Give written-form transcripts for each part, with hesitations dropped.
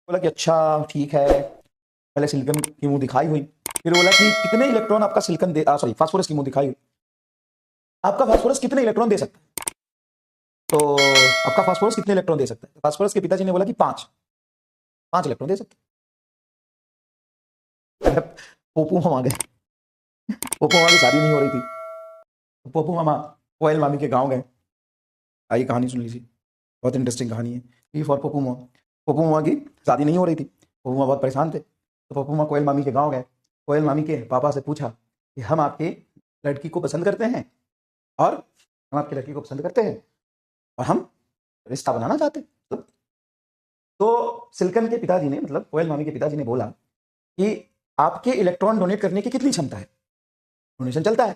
बोला कि अच्छा ठीक है। पहले सिलिकॉन की मुंह दिखाई हुई, फिर बोला कि कितने इलेक्ट्रॉन आपका सिलिकॉन दे, सॉरी फास्फोरस की मुंह दिखाई हुई, आपका फास्फोरस कितने इलेक्ट्रॉन दे सकता है? तो आपका फास्फोरस कितने इलेक्ट्रॉन दे सकता है? फास्फोरस के पिताजी ने बोला कि 5 इलेक्ट्रॉन दे सकते हैं। पोपू मामा गए, पोपू मामा की शादी नहीं हो रही थी, पोपू मामा कोयल मामी के गांव गए। आइए कहानी सुन लीजिए, बहुत इंटरेस्टिंग कहानी है ये फॉर पप्पू मामा। पप्पू मामा की शादी नहीं हो रही थी, पप्पू मामा बहुत परेशान थे, तो पप्पू मामा कोयल मामी के गांव गए। कोयल मामी के पापा से पूछा कि हम आपकी लड़की को पसंद करते हैं, और हम आपकी लड़की को पसंद करते हैं और हम रिश्ता बनाना चाहते हैं। तो सिल्कन के पिताजी ने, मतलब कोयल मामी के पिताजी ने बोला कि आपके इलेक्ट्रॉन डोनेट करने की कितनी क्षमता है, डोनेशन चलता है।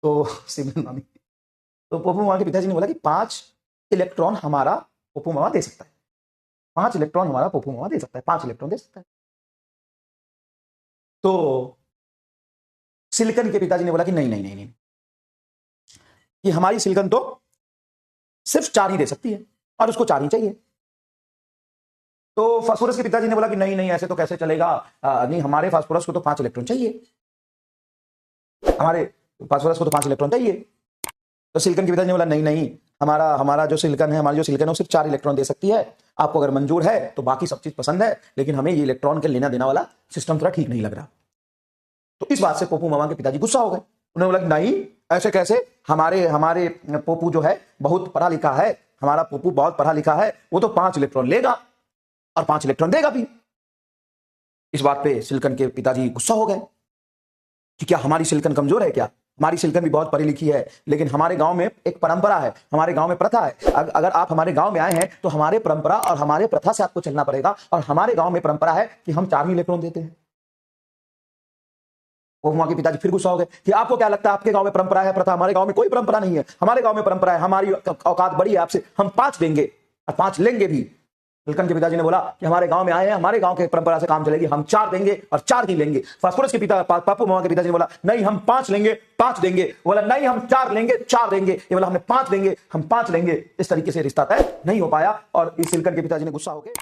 तो सिमरन मामी, तो पप्पू मामा के पिताजी ने बोला कि 5 इलेक्ट्रॉन हमारा पप्पू मामा दे सकता है, 5 इलेक्ट्रॉन हमारा पप्पू मामा दे सकता है, 5 इलेक्ट्रॉन दे सकता है। तो सिलिकॉन के पिताजी ने बोला कि नहीं नहीं नहीं नहीं, कि हमारी सिलिकॉन तो सिर्फ 4 ही दे सकती है और उसको 4 ही चाहिए। तो फास्फोरस के पिताजी ने बोला कि नहीं नहीं, ऐसे तो कैसे चलेगा, नहीं हमारे फास्फोरस को तो 5 इलेक्ट्रॉन चाहिए, हमारे फास्फोरस को तो 5 इलेक्ट्रॉन चाहिए। तो सिलिकॉन के पिताजी ने बोला नहीं नहीं, हमारा जो सिलिकॉन है, हमारी जो सिलिकॉन है वो सिर्फ 4 इलेक्ट्रॉन दे सकती है, आपको अगर मंजूर है तो बाकी सब चीज पसंद है, लेकिन हमें ये इलेक्ट्रॉन के लेना देना वाला सिस्टम थोड़ा ठीक नहीं लग रहा। तो इस बात से पप्पू मामा के पिताजी गुस्सा हो गए। उन्होंने बोला नहीं, ऐसे कैसे, हमारे पप्पू जो है बहुत पढ़ा लिखा है, हमारा पप्पू बहुत पढ़ा लिखा है, वो तो 5 इलेक्ट्रॉन लेगा और 5 इलेक्ट्रॉन देगा भी। इस बात पे सिलिकॉन के पिताजी गुस्सा हो गए कि क्या हमारी सिलिकॉन कमजोर है क्या? हमारी सिलिकॉन भी बहुत पढ़ी लिखी है, लेकिन हमारे गांव में एक परंपरा है, हमारे गांव में प्रथा है। अगर आप हमारे गांव में आए हैं तो हमारे परंपरा और हमारे प्रथा से आपको चलना पड़ेगा, और हमारे गांव में परंपरा है कि हम 4 ही इलेक्ट्रॉन देते हैं। पप्पू के पिताजी फिर गुस्सा हो गए कि आपको क्या लगता है आपके गांव में परंपरा है, प्रथा? हमारे गांव में कोई परंपरा नहीं है, हमारे गांव में परंपरा है, हमारी औकात बड़ी है आपसे, हम 5 देंगे और 5 लेंगे भी। सिलिकॉन के पिताजी ने बोला कि हमारे गांव में आए हैं, हमारे गांव के परंपरा से काम चलेगी, हम 4 देंगे और 4 ही लेंगे। फास्फोरस के पप्पू मामा के पिताजी ने बोला नहीं, हम 5 लेंगे, 5 देंगे। बोला नहीं, हम 4 लेंगे, 4 देंगे। ये बोला हमने 5 देंगे, हम 5 लेंगे। इस तरीके से रिश्ता तय नहीं हो पाया और इस सिलिकॉन के पिताजी ने गुस्सा हो गए।